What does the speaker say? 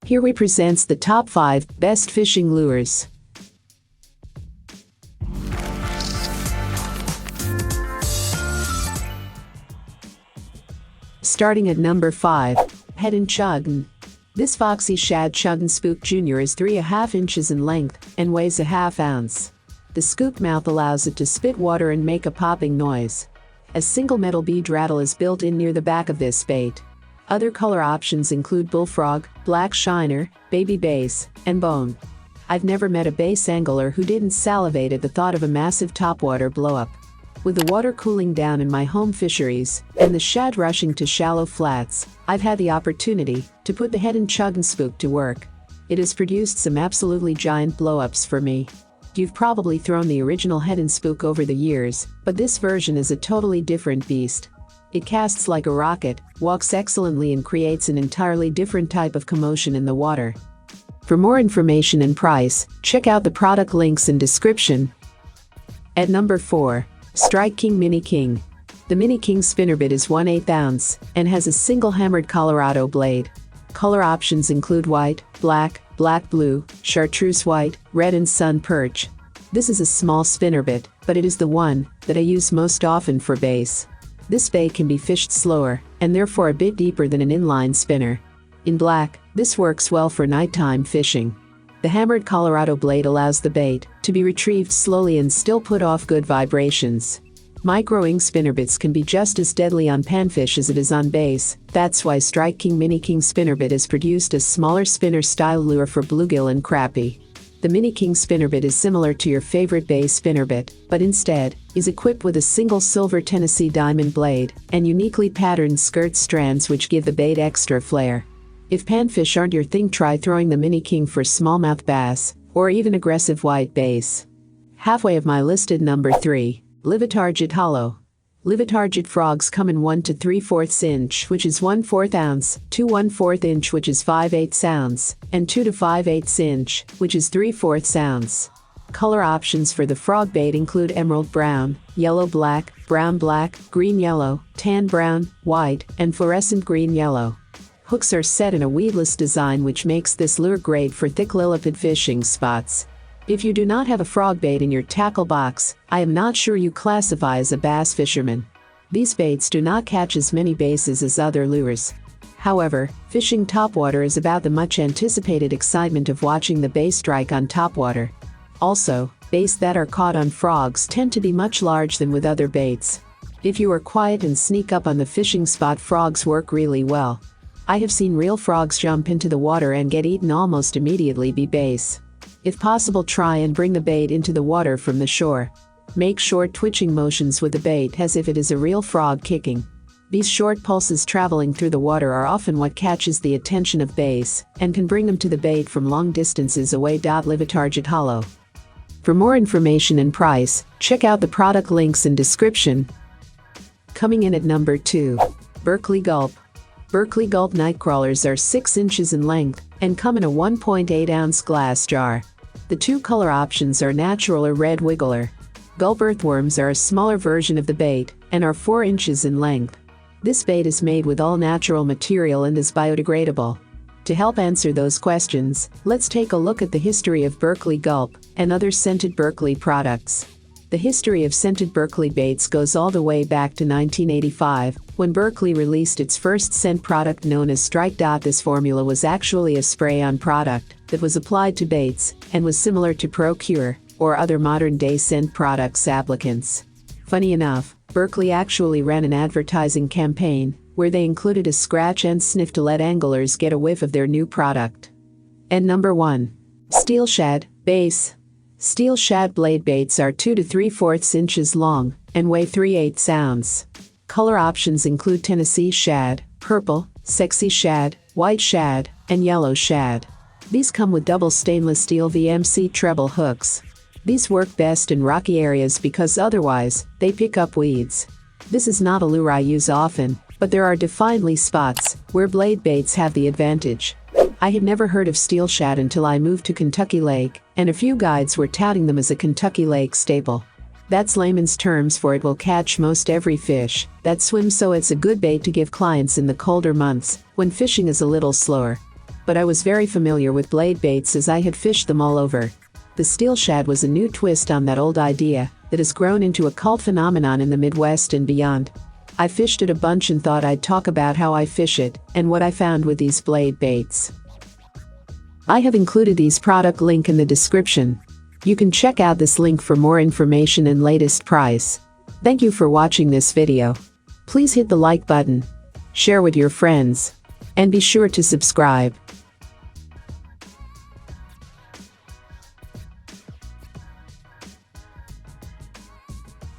Here we presents the top 5 best fishing lures. Starting at number 5, Heddon Chug'N. This foxy shad Chug'N Spook Jr. is 3.5 inches in length and weighs a half ounce. The scoop mouth allows it to spit water and make a popping noise. A single metal bead rattle is built in near the back of this bait. Other color options include bullfrog, black shiner, baby bass, and bone. I've never met a bass angler who didn't salivate at the thought of a massive topwater blowup. With the water cooling down in my home fisheries and the shad rushing to shallow flats, I've had the opportunity to put the Heddon Chug'N Spook to work. It has produced some absolutely giant blowups for me. You've probably thrown the original Heddon Spook over the years, but this version is a totally different beast. It casts like a rocket, walks excellently, and creates an entirely different type of commotion in the water. For more information and price, check out the product links in description. At number 4, Strike King Mini King. The Mini King spinnerbait is 1/8 ounce and has a single hammered Colorado blade. Color options include white, black, black blue, chartreuse white, red, and sun perch. This is a small spinnerbait, but it is the one that I use most often for bass. This bait can be fished slower and therefore a bit deeper than an inline spinner. In black, this works well for nighttime fishing. The hammered Colorado blade allows the bait to be retrieved slowly and still put off good vibrations. Micro-ing spinnerbaits can be just as deadly on panfish as it is on bass. That's why Strike King Mini King spinnerbait has produced a smaller spinner-style lure for bluegill and crappie. The Mini King spinnerbait is similar to your favorite bass spinnerbait, but instead is equipped with a single silver Tennessee diamond blade and uniquely patterned skirt strands which give the bait extra flair. If panfish aren't your thing, try throwing the Mini King for smallmouth bass or even aggressive white bass. Halfway of my listed number 3, Livetarget Hollow. Livetarget frogs come in 1 to 3/4 inch, which is 1/4 ounce, 2 1/4 inch, which is 5/8 ounce, and 2 to 5/8 inch, which is 3/4 ounce. Color options for the frog bait include emerald brown, yellow black, brown black, green yellow, tan brown, white, and fluorescent green yellow. Hooks are set in a weedless design which makes this lure great for thick lilliput fishing spots. If you do not have a frog bait in your tackle box, I am not sure you classify as a bass fisherman. These baits do not catch as many basses as other lures. However, fishing topwater is about the much anticipated excitement of watching the bass strike on topwater. Also, bass that are caught on frogs tend to be much larger than with other baits. If you are quiet and sneak up on the fishing spot, frogs work really well. I have seen real frogs jump into the water and get eaten almost immediately by bass. If possible, try and bring the bait into the water from the shore. Make short twitching motions with the bait as if it is a real frog kicking. These short pulses traveling through the water are often what catches the attention of bass and can bring them to the bait from long distances away. Livetarget Hollow. For more information and price, check out the product links in description. Coming in at number 2, Berkley Gulp. Berkley Gulp nightcrawlers are 6 inches in length and come in a 1.8 ounce glass jar. The two color options are natural or red wiggler. Gulp earthworms are a smaller version of the bait and are 4 inches in length. This bait is made with all natural material and is biodegradable. To help answer those questions, let's take a look at the history of Berkley Gulp and other scented Berkley products. The history of scented Berkley baits goes all the way back to 1985, when Berkley released its first scent product known as Strike. This formula was actually a spray-on product that was applied to baits and was similar to Procure or other modern-day scent products applicants. Funny enough, Berkley actually ran an advertising campaign where they included a scratch and sniff to let anglers get a whiff of their new product. And number 1, SteelShad Bass. SteelShad blade baits are 2 to 3/4 inches long and weigh 3/8 ounce. Color options include Tennessee shad, purple, sexy shad, white shad, and yellow shad. These come with double stainless steel VMC treble hooks. These work best in rocky areas because otherwise, they pick up weeds. This is not a lure I use often, but there are definitely spots where blade baits have the advantage. I had never heard of SteelShad until I moved to Kentucky Lake, and a few guides were touting them as a Kentucky Lake staple. That's layman's terms for it will catch most every fish that swims, so it's a good bait to give clients in the colder months when fishing is a little slower. but I was very familiar with blade baits as I had fished them all over. The SteelShad was a new twist on that old idea that has grown into a cult phenomenon in the Midwest and beyond. I fished it a bunch and thought I'd talk about how I fish it and what I found with these blade baits. I have included these product link in the description. You can check out this link for more information and latest price. Thank you for watching this video. Please hit the like button, share with your friends, and be sure to subscribe.